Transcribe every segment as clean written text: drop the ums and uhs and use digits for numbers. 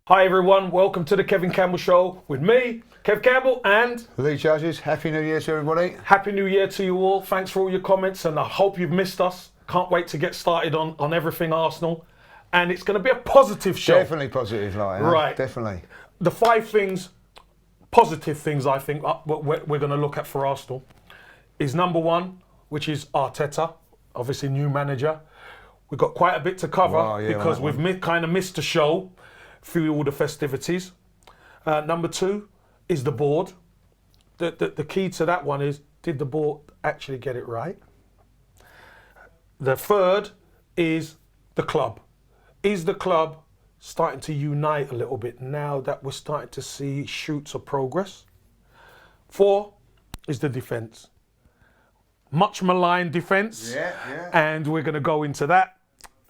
Hi everyone, welcome to the Kevin Campbell Show with me, Kev Campbell, and Lee Judges. Happy New Year to everybody. Happy New Year to you all. Thanks for all your comments and I hope you've missed us. Can't wait to get started on everything Arsenal. And it's going to be a positive show. Definitely positive, like, right? Definitely. The 5 things, positive things I think we're going to look at for Arsenal is number 1, which is Arteta, obviously new manager. We've got quite a bit to cover because we've kind of missed the show through all the festivities. Number 2 is the board. The key to that one is, did the board actually get it right? The 3rd is the club. Is the club starting to unite a little bit now that we're starting to see shoots of progress? 4 is the defence. Much maligned defence, and we're going to go into that.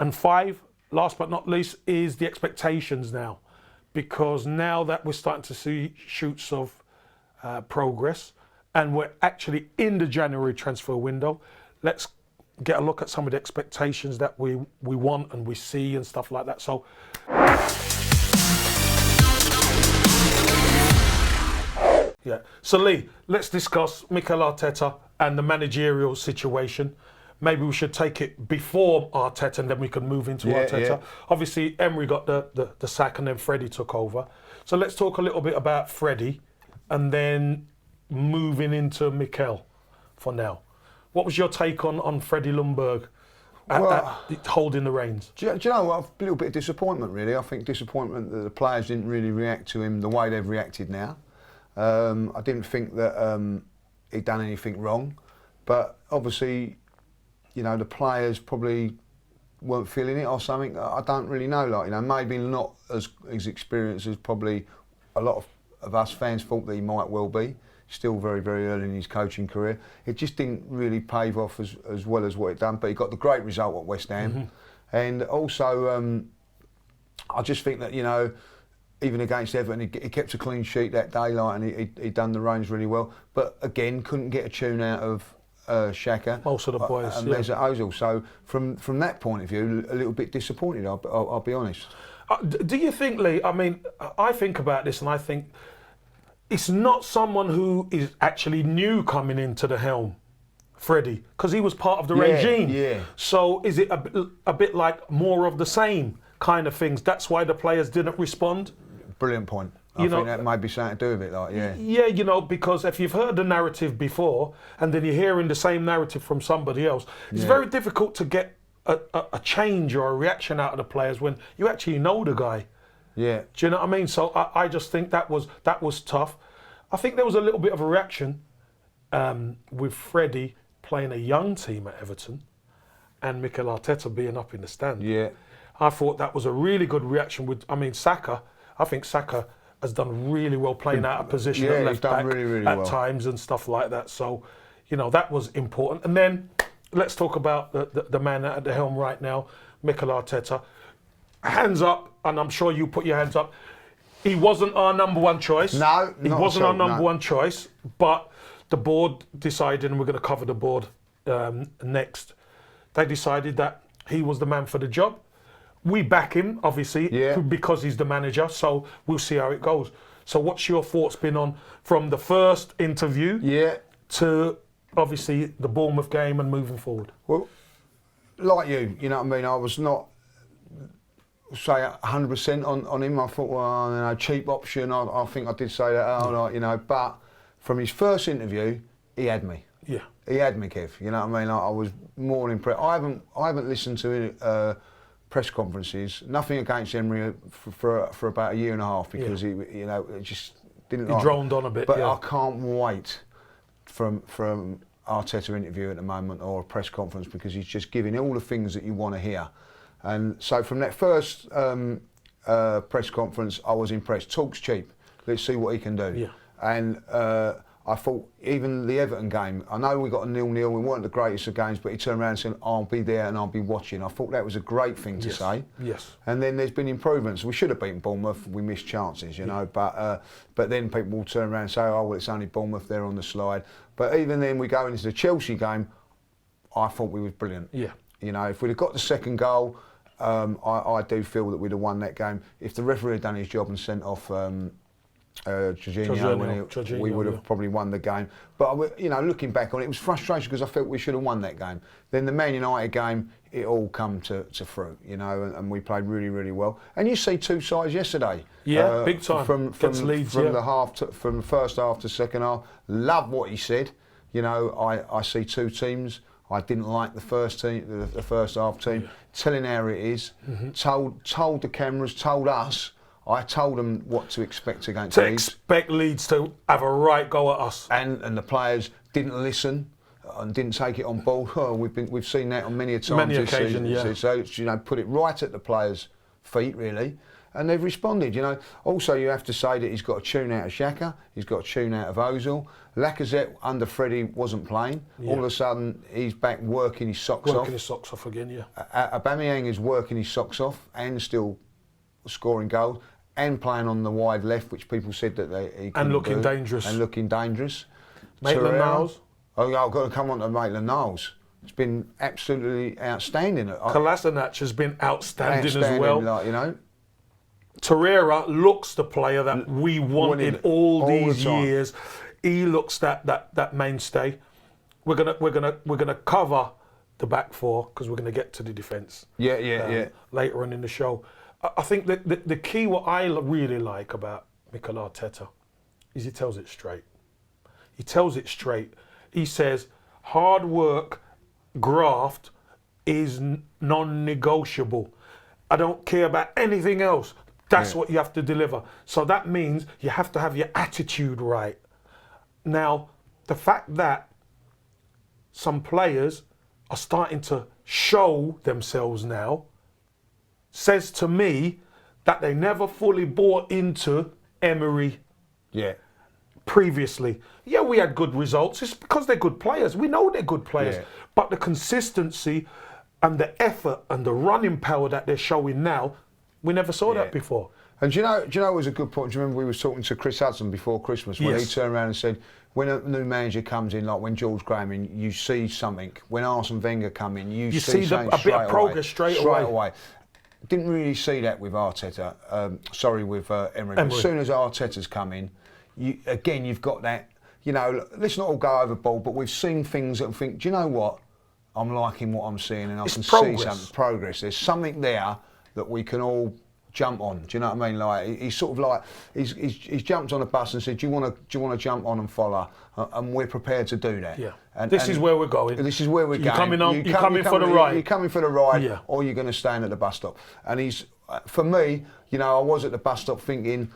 And 5, last but not least, is the expectations now, because now that we're starting to see shoots of progress and we're actually in the January transfer window, let's get a look at some of the expectations that we want and we see and stuff like that. So so Lee, let's discuss Mikel Arteta and the managerial situation. Maybe we should take it before Arteta and then we can move into Arteta. Yeah. Obviously, Emery got the sack and then Freddie took over. So let's talk a little bit about Freddie and then moving into Mikel for now. What was your take on Freddie Ljungberg holding the reins? Do you know what? A little bit of disappointment, really. I think disappointment that the players didn't really react to him the way they've reacted now. I didn't think that he'd done anything wrong, but obviously, you know, the players probably weren't feeling it or something. I don't really know. Like, you know, maybe not as experienced as probably a lot of us fans thought that he might well be. Still very, very early in his coaching career. It just didn't really pave off as well as what it done. But he got the great result at West Ham, and also I just think that, you know, even against Everton, he kept a clean sheet that day, like, and he done the reins really well. But again, couldn't get a tune out of Xhaka, most of the boys, and Mesut Ozil. So from that point of view, a little bit disappointed. I'll be honest. Do you think, Lee? I mean, I think about this, and I think it's not someone who is actually new coming into the helm, Freddie, because he was part of the regime. Yeah. So is it a bit like more of the same kind of things? That's why the players didn't respond. Brilliant point. I think that might be something to do with it, like, Yeah, you know, because if you've heard the narrative before and then you're hearing the same narrative from somebody else, it's very difficult to get a change or a reaction out of the players when you actually know the guy. Yeah. Do you know what I mean? So I just think that was tough. I think there was a little bit of a reaction with Freddie playing a young team at Everton and Mikel Arteta being up in the stand. Yeah. I thought that was a really good reaction with, Saka. I think Saka has done really well playing out of position at left back really at well. times and stuff like that. So, you know, that was important. And then let's talk about the man at the helm right now, Mikel Arteta. Hands up, and I'm sure you put your hands up. He wasn't our number 1 choice. No, he wasn't our number 1 choice. But the board decided, and we're going to cover the board next. They decided that he was the man for the job. We back him, obviously, because he's the manager, so we'll see how it goes. So what's your thoughts been on from the first interview to, obviously, the Bournemouth game and moving forward? Well, like you know what I mean, I was not, say, 100% on him. I thought, well, you know, cheap option. I think I did say that, like, you know, but from his first interview, he had me. Yeah. He had me, Kev. You know what I mean? I was more impressed. I haven't listened to press conferences. Nothing against Emery for about a year and a half because he, you know, it just didn't. He droned on a bit. But I can't wait from Arteta interview at the moment or a press conference because he's just giving all the things that you want to hear. And so from that first press conference, I was impressed. Talk's cheap. Let's see what he can do. Yeah. And I thought even the Everton game, I know we got a 0-0, we weren't the greatest of games, but he turned around and said, I'll be there and I'll be watching. I thought that was a great thing to say. Yes. And then there's been improvements. We should have beaten Bournemouth, we missed chances, you know, but then people will turn around and say, oh, well, it's only Bournemouth, they're on the slide. But even then we go into the Chelsea game, I thought we was brilliant. Yeah. You know, if we'd have got the second goal, I do feel that we'd have won that game if the referee had done his job and sent off Jorginho, we would have probably won the game. But you know, looking back on it, it was frustration because I felt we should have won that game. Then the Man United game, it all come to fruit, you know, and we played really, really well. And you see two sides yesterday. Yeah, big time. From Leeds, from the first half to second half. Love what he said. You know, I see two teams. I didn't like the first team, the first half team. Yeah. Telling how it is. Told the cameras, told us. I told them what to expect against Leeds. Expect Leeds to have a right go at us. And the players didn't listen and didn't take it on board. Oh, we've seen that on many occasions. Yeah. So you know, put it right at the players' feet really, and they've responded. You know, also you have to say that he's got a tune out of Xhaka, he's got a tune out of Ozil. Lacazette under Freddie wasn't playing. Yeah. All of a sudden he's back working his socks off. Working his socks off again, yeah. Aubameyang is working his socks off and still scoring goals. And playing on the wide left, which people said that he couldn't looking do. dangerous. And looking dangerous. Maitland-Niles. Oh, yeah, I've got to come on to Maitland-Niles. It's been absolutely outstanding. Kolasinac has been outstanding as well. Like, you know. Torreira looks the player that we wanted all these years. He looks that mainstay. We're gonna cover the back four because we're gonna get to the defence. Yeah. Later on in the show. I think that the key, what I really like about Mikel Arteta, is he tells it straight. He tells it straight. He says, hard work, graft is non-negotiable. I don't care about anything else. That's what you have to deliver. So that means you have to have your attitude right. Now, the fact that some players are starting to show themselves now says to me that they never fully bought into Emery previously. Yeah, we had good results. It's because they're good players. We know they're good players. Yeah. But the consistency and the effort and the running power that they're showing now, we never saw that before. And do you know it was a good point? Do you remember we were talking to Chris Hudson before Christmas when he turned around and said, when a new manager comes in, like when George Graham in, you see something. When Arsene Wenger come in, you see a bit of progress straight away. Didn't really see that with Arteta. With Emery. But as soon as Arteta's come in, you've got that. You know, let's not all go overboard, but we've seen things that think, do you know what? I'm liking what I'm seeing, and I can see some progress. There's something there that we can all jump on. Do you know what I mean? Like he's sort of like he's jumped on a bus and said, "Do you want to jump on and follow?" And we're prepared to do that. Yeah. And this is where we're going. This is where we're going. You're coming for the ride. You're coming for the ride, or you're going to stand at the bus stop. And he's, for me, you know, I was at the bus stop thinking,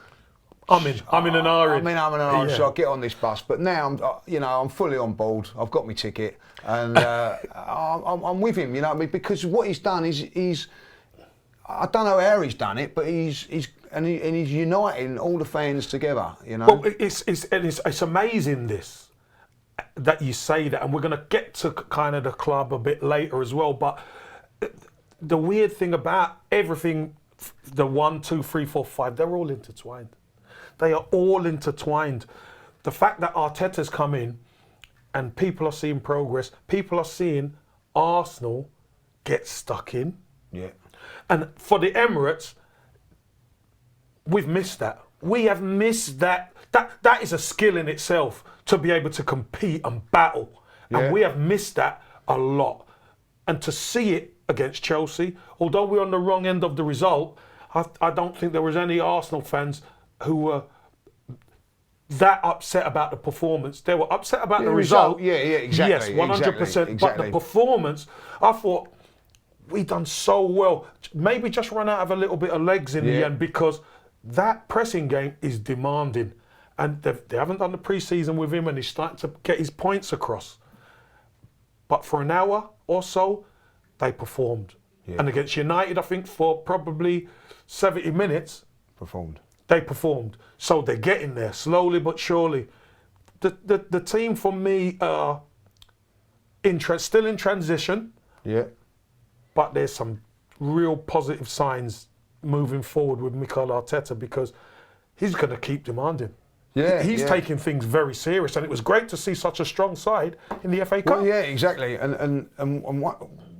I'm in an hurry. I'm in an hurry, so I'll get on this bus. But now I'm fully on board. I've got my ticket, and I'm with him. You know what I mean? Because what he's done is I don't know how he's done it, but he's uniting all the fans together. You know. Well, it's amazing that you say that, and we're going to get to kind of the club a bit later as well. But the weird thing about everything, the 1, 2, 3, 4, 5, they're all intertwined. They are all intertwined. The fact that Arteta's come in and people are seeing progress, people are seeing Arsenal get stuck in. Yeah. And for the Emirates, we've missed that. We have missed that. That is a skill in itself to be able to compete and battle. Yeah. And we have missed that a lot. And to see it against Chelsea, although we're on the wrong end of the result, I don't think there was any Arsenal fans who were that upset about the performance. They were upset about the result. Yeah, exactly. Yes, 100%. Exactly. But the performance, I thought, we done so well. Maybe just run out of a little bit of legs in the end, because that pressing game is demanding. And they haven't done the pre-season with him, and he's starting to get his points across. But for an hour or so, they performed. Yeah. And against United, I think for probably 70 minutes, they performed. So they're getting there, slowly but surely. The team for me are still in transition. Yeah. But there's some real positive signs moving forward with Mikel Arteta, because he's going to keep demanding. Yeah, he's taking things very serious, and it was great to see such a strong side in the FA Cup. Well, yeah, exactly. And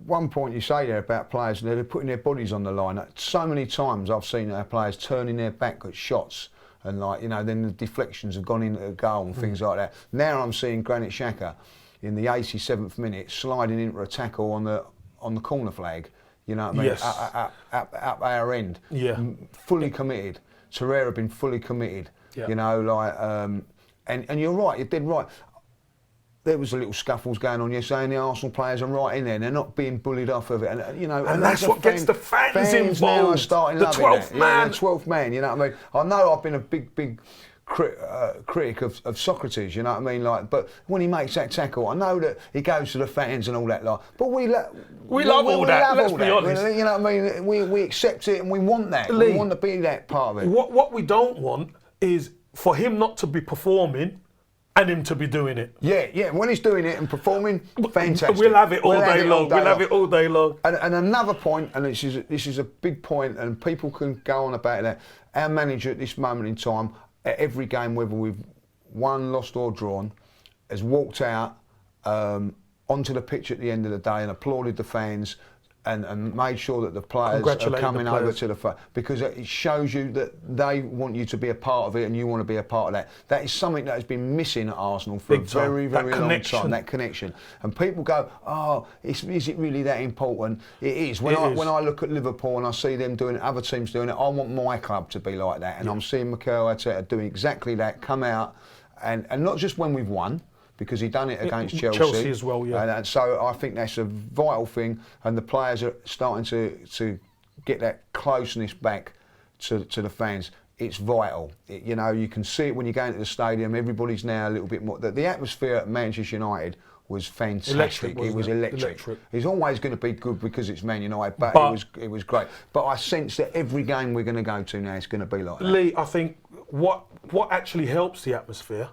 one point you say there about players, they're putting their bodies on the line. So many times I've seen our players turning their back at shots, and then the deflections have gone into a goal and things like that. Now I'm seeing Granit Xhaka in the 87th minute sliding into a tackle on the corner flag. You know what I mean? Yes. Up our end. Yeah. Fully committed. Torreira been fully committed. Yeah. And you're right. You did right. There was a little scuffles going on yesterday, and the Arsenal players are right in there. And they're not being bullied off of it, and that's what gets the fans involved. Now are starting the loving 12th that. man. The 12th man. You know what I mean? I know I've been a big critic of Socrates. You know what I mean? But when he makes that tackle, I know that he goes to the fans and all that. But we love all that. Let's be honest. You know what I mean? We accept it and we want that. Lee, we want to be that part of it. What we don't want is for him not to be performing and him to be doing it. Yeah. When he's doing it and performing, fantastic. We'll have it all day long. We'll have it all day long. And another point, and this is a big point, and people can go on about that. Our manager at this moment in time, at every game, whether we've won, lost or drawn, has walked out onto the pitch at the end of the day and applauded the fans and made sure that the players are coming over to the front, because it shows you that they want you to be a part of it and you want to be a part of that. That is something that has been missing at Arsenal for a very, very long time, that connection. And people go, oh, is it really that important? It is. When I look at Liverpool and I see them doing it, other teams doing it, I want my club to be like that. And I'm seeing Mikel Arteta doing exactly that, come out, and not just when we've won, because he done it against Chelsea as well, yeah. And so I think that's a vital thing, and the players are starting to get that closeness back to the fans. It's vital. You can see it when you go into the stadium. Everybody's now a little bit more. The atmosphere at Manchester United was fantastic. It was electric. It's always going to be good because it's Man United, but it was great. But I sense that every game we're going to go to now is going to be like that. Lee, I think what actually helps the atmosphere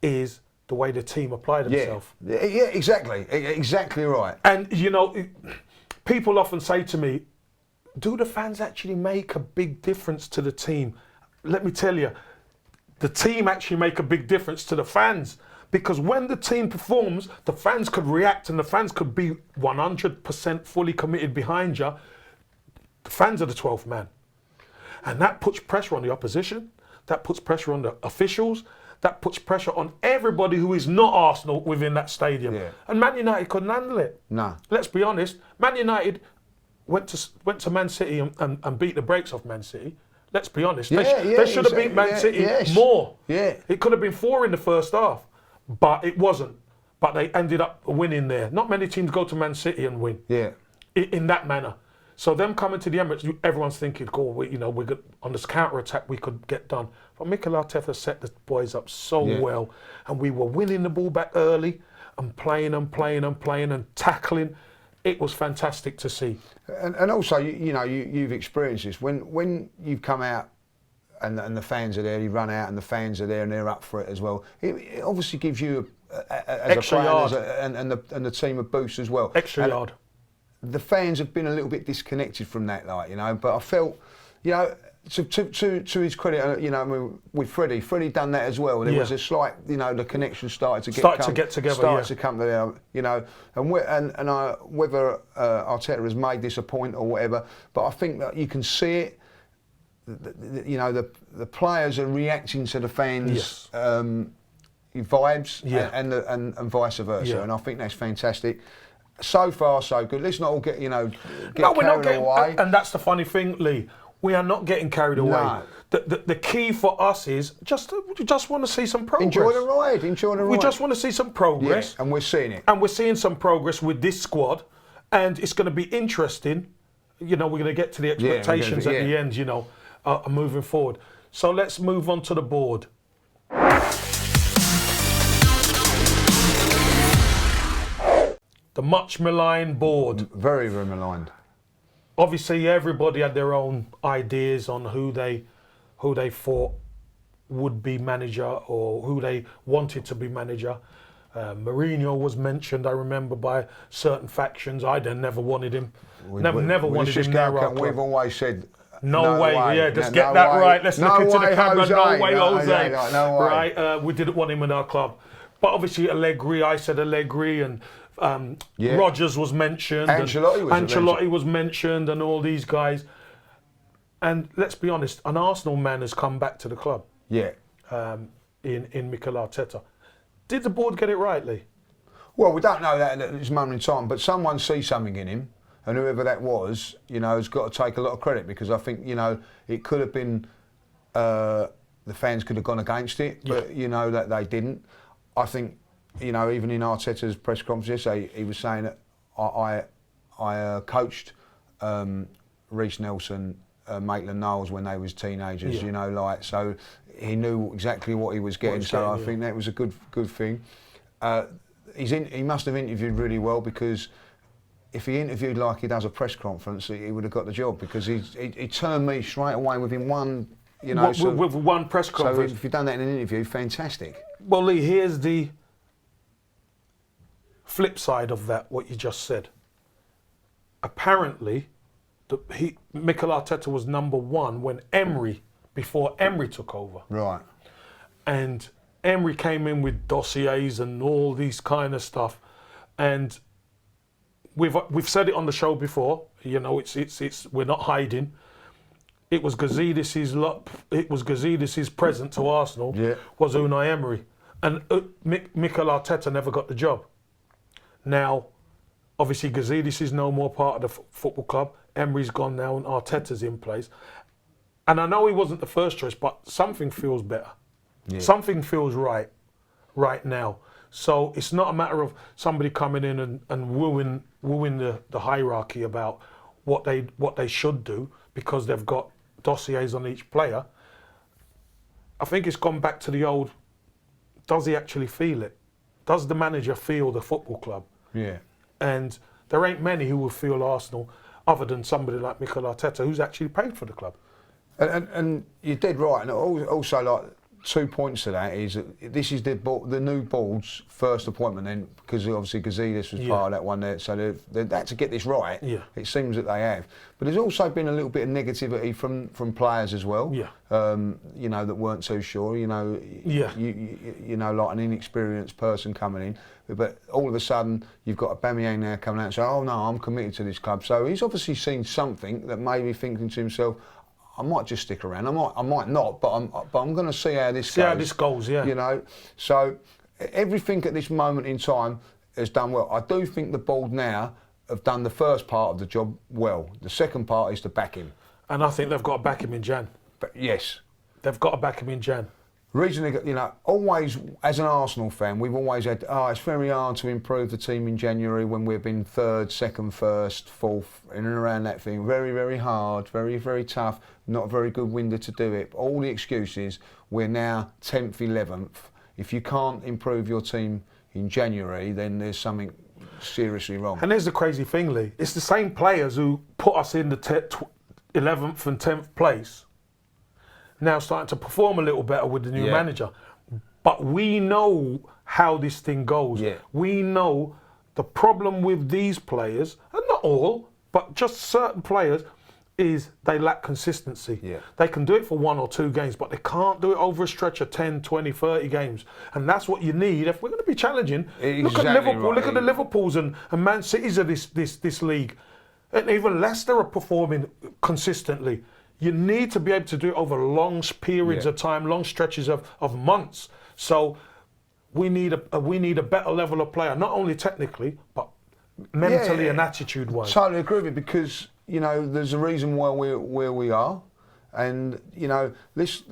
is the way the team apply themselves. Yeah, exactly right. And people often say to me, do the fans actually make a big difference to the team? Let me tell you, the team actually make a big difference to the fans, because when the team performs, the fans could react and the fans could be 100% fully committed behind you. The fans are the 12th man. And that puts pressure on the opposition, that puts pressure on the officials, that puts pressure on everybody who is not Arsenal within that stadium. Yeah. And Man United couldn't handle it. No. Let's be honest. Man United went to Man City and beat the brakes off Man City. Let's be honest. They should have beat Man City more. Yeah. It could have been 4 in the first half, but it wasn't. But they ended up winning there. Not many teams go to Man City and win. Yeah. In that manner. So them coming to the Emirates, everyone's thinking, we're good, on this counter-attack we could get done. But Mikel Arteta set the boys up so well, and we were winning the ball back early and playing and tackling. It was fantastic to see. And also, you've experienced this. When you've come out and the fans are there, you run out and the fans are there and they're up for it as well, it obviously gives you as extra a player yard. And the team a boost as well. Extra yard. The fans have been a little bit disconnected from that, but I felt, to his credit, with Freddie done that as well. There was a slight, the connection started to get together, started to come to there, and whether Arteta has made this a point or whatever, but I think that you can see it. The players are reacting to the fans' vibes, and vice versa, and I think that's fantastic. So far, so good. Let's not all get carried away. And that's the funny thing, Lee. We are not getting carried away. No. The key for us is we just want to see some progress. Enjoy the ride. We just want to see some progress. Yeah, and we're seeing it. And we're seeing some progress with this squad. And it's going to be interesting. We're going to get to the expectations at the end, moving forward. So let's move on to the board. The much maligned board. Very, very maligned. Obviously, everybody had their own ideas on who they thought would be manager or who they wanted to be manager. Mourinho was mentioned, I remember, by certain factions. I never wanted him. Never wanted him there. We've always said, no way. Yeah, just get that right. Let's look into the camera. No way, Jose. Right? We didn't want him in our club. But obviously Allegri, I said Allegri, and Rodgers was mentioned. Ancelotti was mentioned, and all these guys. And let's be honest, an Arsenal man has come back to the club. Yeah. In Mikel Arteta. Did the board get it right, Lee? Well, we don't know that at this moment in time, but someone sees something in him, and whoever that was, has got to take a lot of credit, because I think, it could have been, the fans could have gone against it, but, that they didn't. I think, even in Arteta's press conference yesterday, he was saying that I coached Reece Nelson, Maitland-Niles when they was teenagers, so he knew exactly what he was getting. I think that was a good thing. He must have interviewed really well, because if he interviewed like he does a press conference, he would have got the job, because he turned me straight away within one, with one press conference. So if you've done that in an interview, fantastic. Well, Lee, here's the flip side of that, what you just said. Apparently, Mikel Arteta was number one when before Emery took over. Right. And Emery came in with dossiers and all these kind of stuff, and we've said it on the show before. It's we're not hiding. It was Gazidis's present to Arsenal was Unai Emery, and Mikel Arteta never got the job. Now, obviously, Gazidis is no more part of the football club. Emery's gone now, and Arteta's in place. And I know he wasn't the first choice, but something feels better. Yeah. Something feels right now. So it's not a matter of somebody coming in and wooing the hierarchy about what they should do, because they've got dossiers on each player. I think it's gone back to the old, does he actually feel it? Does the manager feel the football club? Yeah. And there ain't many who will feel Arsenal other than somebody like Mikel Arteta, who's actually paid for the club. And you're dead right. And also, like, 2 points to that is that this is the new board's first appointment, then, because obviously Gazidis was part of that one there. So they've had to get this right. Yeah. It seems that they have. But there's also been a little bit of negativity from players as well. Yeah. That weren't too sure. Like an inexperienced person coming in. But all of a sudden, you've got Aubameyang now coming out and saying, "Oh no, I'm committed to this club." So he's obviously seen something that made me thinking to himself, I might just stick around. I might not, but I'm going to see how this goes. See how this goes, yeah. So everything at this moment in time has done well. I do think the board now have done the first part of the job well. The second part is to back him. And I think they've got to back him in Jan. But yes, they've got to back him in Jan. Reason they got, always as an Arsenal fan, we've always had, it's very hard to improve the team in January when we've been third, second, first, fourth, in and around that thing. Very, very hard, very, very tough. Not a very good window to do it. All the excuses. We're now 10th, 11th. If you can't improve your team in January, then there's something seriously wrong. And here's the crazy thing, Lee. It's the same players who put us in the 11th and 10th place now starting to perform a little better with the new manager. But we know how this thing goes. Yeah. We know the problem with these players, and not all, but just certain players, is they lack consistency. Yeah. They can do it for 1 or 2 games, but they can't do it over a stretch of 10, 20, 30 games. And that's what you need if we're going to be challenging. Exactly. Look at Liverpool, right. Look at the Liverpools and Man Cities of this league. And even Leicester are performing consistently. You need to be able to do it over long periods of time, long stretches of months. So we need a better level of player, not only technically, but mentally and attitude-wise. Totally agree with you, because there's a reason why we're where we are, and these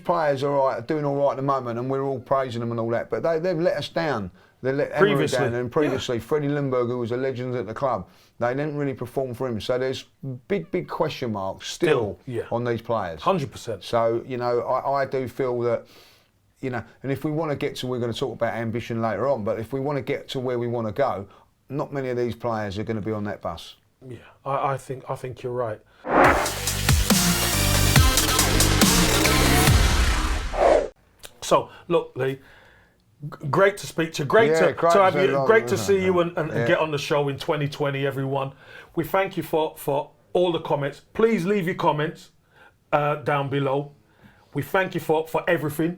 players are doing all right at the moment, and we're all praising them and all that. But they've let us down. They let Emery down, and previously Freddie Ljungberg, who was a legend at the club, they didn't really perform for him. So there's big question marks still on these players. 100%. So I do feel that. And if we want to get to, we're going to talk about ambition later on, but if we want to get to where we want to go, not many of these players are going to be on that bus. Yeah, I think you're right. So, look, Lee, great to speak to you. Great to have you. Great to see you and get on the show in 2020, everyone. We thank you for all the comments. Please leave your comments down below. We thank you for everything.